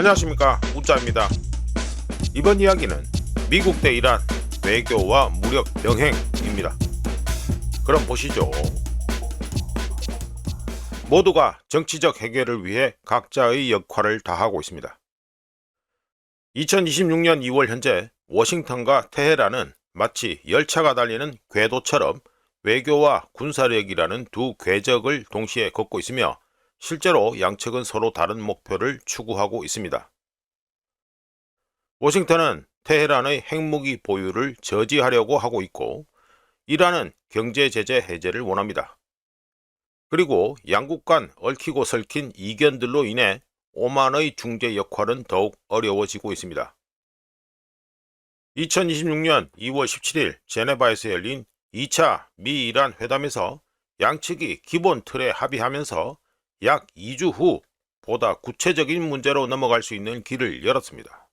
안녕하십니까, 우짜입니다. 이번 이야기는 미국 대 이란 외교와 무력 병행입니다. 그럼 보시죠. 모두가 정치적 해결을 위해 각자의 역할을 다하고 있습니다. 2026년 2월 현재 워싱턴과 테헤란은 마치 열차가 달리는 궤도처럼 외교와 군사력이라는 두 궤적을 동시에 걷고 있으며 실제로 양측은 서로 다른 목표를 추구하고 있습니다. 워싱턴은 테헤란의 핵무기 보유를 저지하려고 하고 있고, 이란은 경제 제재 해제를 원합니다. 그리고 양국 간 얽히고 설킨 이견들로 인해 오만의 중재 역할은 더욱 어려워지고 있습니다. 2026년 2월 17일 제네바에서 열린 2차 미-이란 회담에서 양측이 기본 틀에 합의하면서 약 2주 후 보다 구체적인 문제로 넘어갈 수 있는 길을 열었습니다.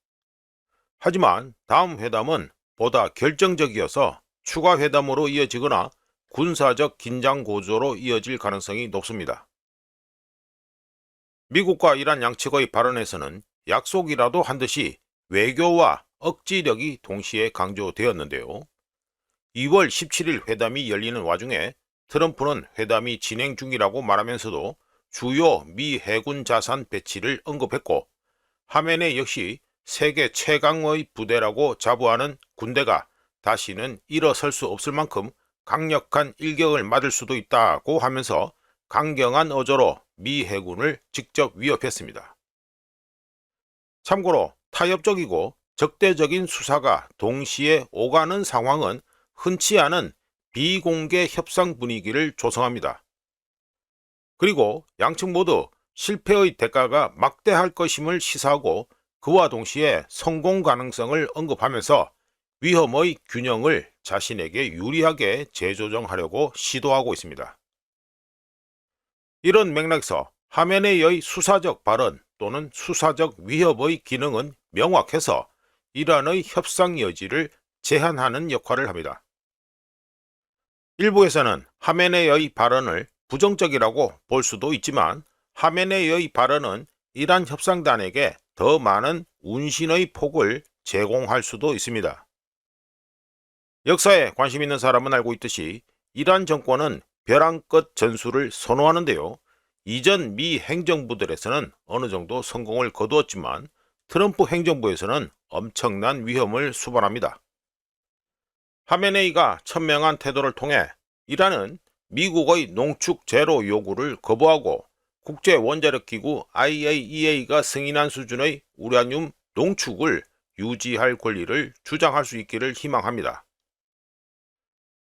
하지만 다음 회담은 보다 결정적이어서 추가 회담으로 이어지거나 군사적 긴장 고조로 이어질 가능성이 높습니다. 미국과 이란 양측의 발언에서는 약속이라도 한 듯이 외교와 억지력이 동시에 강조되었는데요. 2월 17일 회담이 열리는 와중에 트럼프는 회담이 진행 중이라고 말하면서도 주요 미 해군 자산 배치를 언급했고, 하메네 역시 세계 최강의 부대라고 자부하는 군대가 다시는 일어설 수 없을 만큼 강력한 일격을 맞을 수도 있다고 하면서 강경한 어조로 미 해군을 직접 위협했습니다. 참고로 타협적이고 적대적인 수사가 동시에 오가는 상황은 흔치 않은 비공개 협상 분위기를 조성합니다. 그리고 양측 모두 실패의 대가가 막대할 것임을 시사하고 그와 동시에 성공 가능성을 언급하면서 위험의 균형을 자신에게 유리하게 재조정하려고 시도하고 있습니다. 이런 맥락에서 하메네이의 수사적 발언 또는 수사적 위협의 기능은 명확해서 이란의 협상 여지를 제한하는 역할을 합니다. 일부에서는 하메네이의 발언을 부정적이라고 볼 수도 있지만, 하메네이의 발언은 이란 협상단에게 더 많은 운신의 폭을 제공할 수도 있습니다. 역사에 관심 있는 사람은 알고 있듯이 이란 정권은 벼랑 끝 전술을 선호하는데요. 이전 미 행정부들에서는 어느 정도 성공을 거두었지만 트럼프 행정부에서는 엄청난 위험을 수반합니다. 하메네이가 천명한 태도를 통해 이란은 미국의 농축 제로 요구를 거부하고 국제원자력기구 IAEA가 승인한 수준의 우라늄 농축을 유지할 권리를 주장할 수 있기를 희망합니다.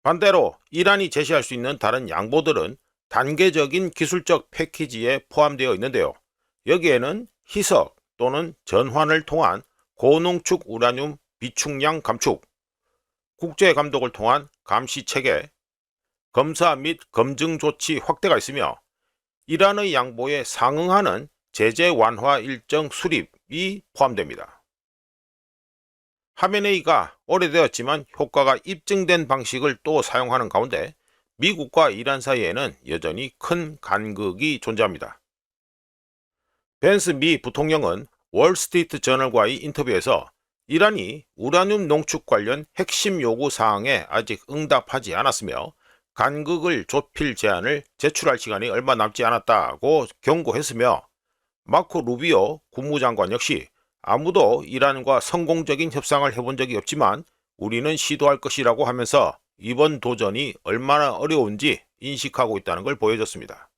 반대로 이란이 제시할 수 있는 다른 양보들은 단계적인 기술적 패키지에 포함되어 있는데요. 여기에는 희석 또는 전환을 통한 고농축 우라늄 비축량 감축, 국제 감독을 통한 감시 체계, 검사 및 검증 조치 확대가 있으며, 이란의 양보에 상응하는 제재 완화 일정 수립이 포함됩니다. 하메네이가 오래되었지만 효과가 입증된 방식을 또 사용하는 가운데 미국과 이란 사이에는 여전히 큰 간극이 존재합니다. 벤스 미 부통령은 월스트리트 저널과의 인터뷰에서 이란이 우라늄 농축 관련 핵심 요구 사항에 아직 응답하지 않았으며 간극을 좁힐 제안을 제출할 시간이 얼마 남지 않았다고 경고했으며, 마코 루비오 국무장관 역시 아무도 이란과 성공적인 협상을 해본 적이 없지만 우리는 시도할 것이라고 하면서 이번 도전이 얼마나 어려운지 인식하고 있다는 걸 보여줬습니다.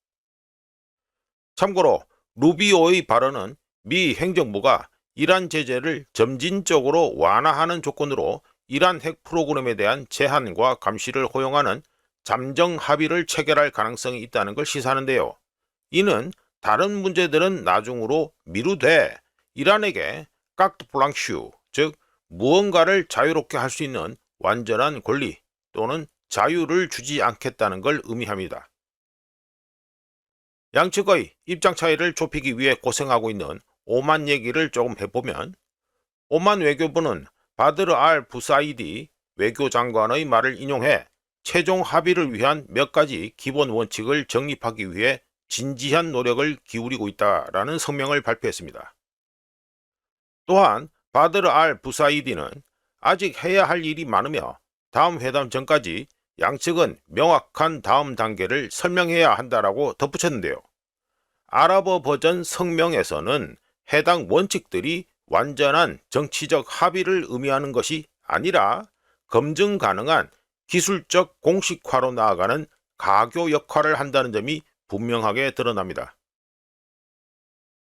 참고로 루비오의 발언은 미 행정부가 이란 제재를 점진적으로 완화하는 조건으로 이란 핵 프로그램에 대한 제한과 감시를 허용하는 잠정 합의를 체결할 가능성이 있다는 걸 시사하는데요. 이는 다른 문제들은 나중으로 미루되 이란에게 까르트 블랑슈, 즉 무언가를 자유롭게 할 수 있는 완전한 권리 또는 자유를 주지 않겠다는 걸 의미합니다. 양측의 입장 차이를 좁히기 위해 고생하고 있는 오만 얘기를 조금 해보면, 오만 외교부는 바드르 알 부사이디 외교장관의 말을 인용해 최종 합의를 위한 몇 가지 기본 원칙을 정립하기 위해 진지한 노력을 기울이고 있다라는 성명을 발표했습니다. 또한 바드르 알 부사이디는 아직 해야 할 일이 많으며 다음 회담 전까지 양측은 명확한 다음 단계를 설명해야 한다라고 덧붙였는데요. 아랍어 버전 성명에서는 해당 원칙들이 완전한 정치적 합의를 의미하는 것이 아니라 검증 가능한 기술적 공식화로 나아가는 가교 역할을 한다는 점이 분명하게 드러납니다.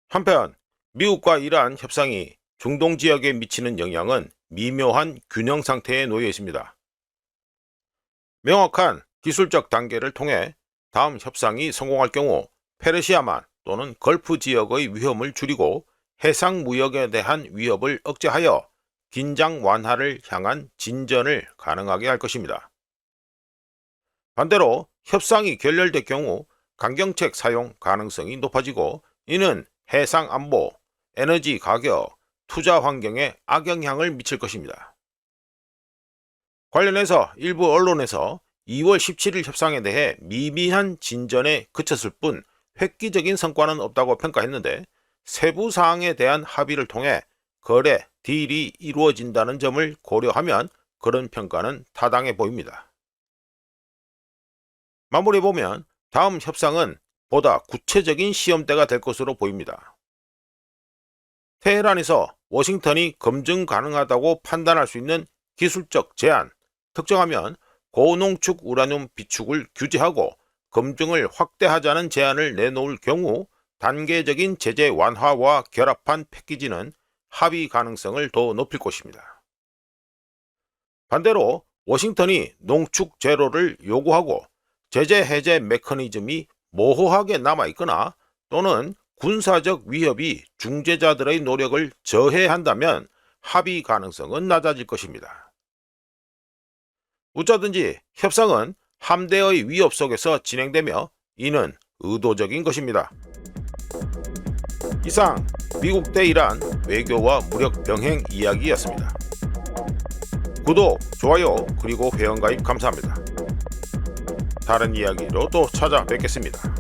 한편 미국과 이란 협상이 중동 지역에 미치는 영향은 미묘한 균형 상태에 놓여 있습니다. 명확한 기술적 단계를 통해 다음 협상이 성공할 경우 페르시아만 또는 걸프 지역의 위험을 줄이고 해상 무역에 대한 위협을 억제하여 긴장 완화를 향한 진전을 가능하게 할 것입니다. 반대로 협상이 결렬될 경우 강경책 사용 가능성이 높아지고 이는 해상 안보, 에너지 가격, 투자 환경에 악영향을 미칠 것입니다. 관련해서 일부 언론에서 2월 17일 협상에 대해 미미한 진전에 그쳤을 뿐 획기적인 성과는 없다고 평가했는데 세부 사항에 대한 합의를 통해 거래, 딜이 이루어진다는 점을 고려하면 그런 평가는 타당해 보입니다. 마무리해보면 다음 협상은 보다 구체적인 시험대가 될 것으로 보입니다. 테헤란에서 워싱턴이 검증 가능하다고 판단할 수 있는 기술적 제한, 특정하면 고농축 우라늄 비축을 규제하고 검증을 확대하자는 제안을 내놓을 경우 단계적인 제재 완화와 결합한 패키지는 합의 가능성을 더 높일 것입니다. 반대로 워싱턴이 농축 제로를 요구하고 제재 해제 메커니즘이 모호하게 남아있거나 또는 군사적 위협이 중재자들의 노력을 저해한다면 합의 가능성은 낮아질 것입니다. 어쩌든지 협상은 함대의 위협 속에서 진행되며 이는 의도적인 것입니다. 이상 미국 대 이란 외교와 무력 병행 이야기였습니다. 구독, 좋아요, 그리고 회원가입 감사합니다. 다른 이야기로 또 찾아뵙겠습니다.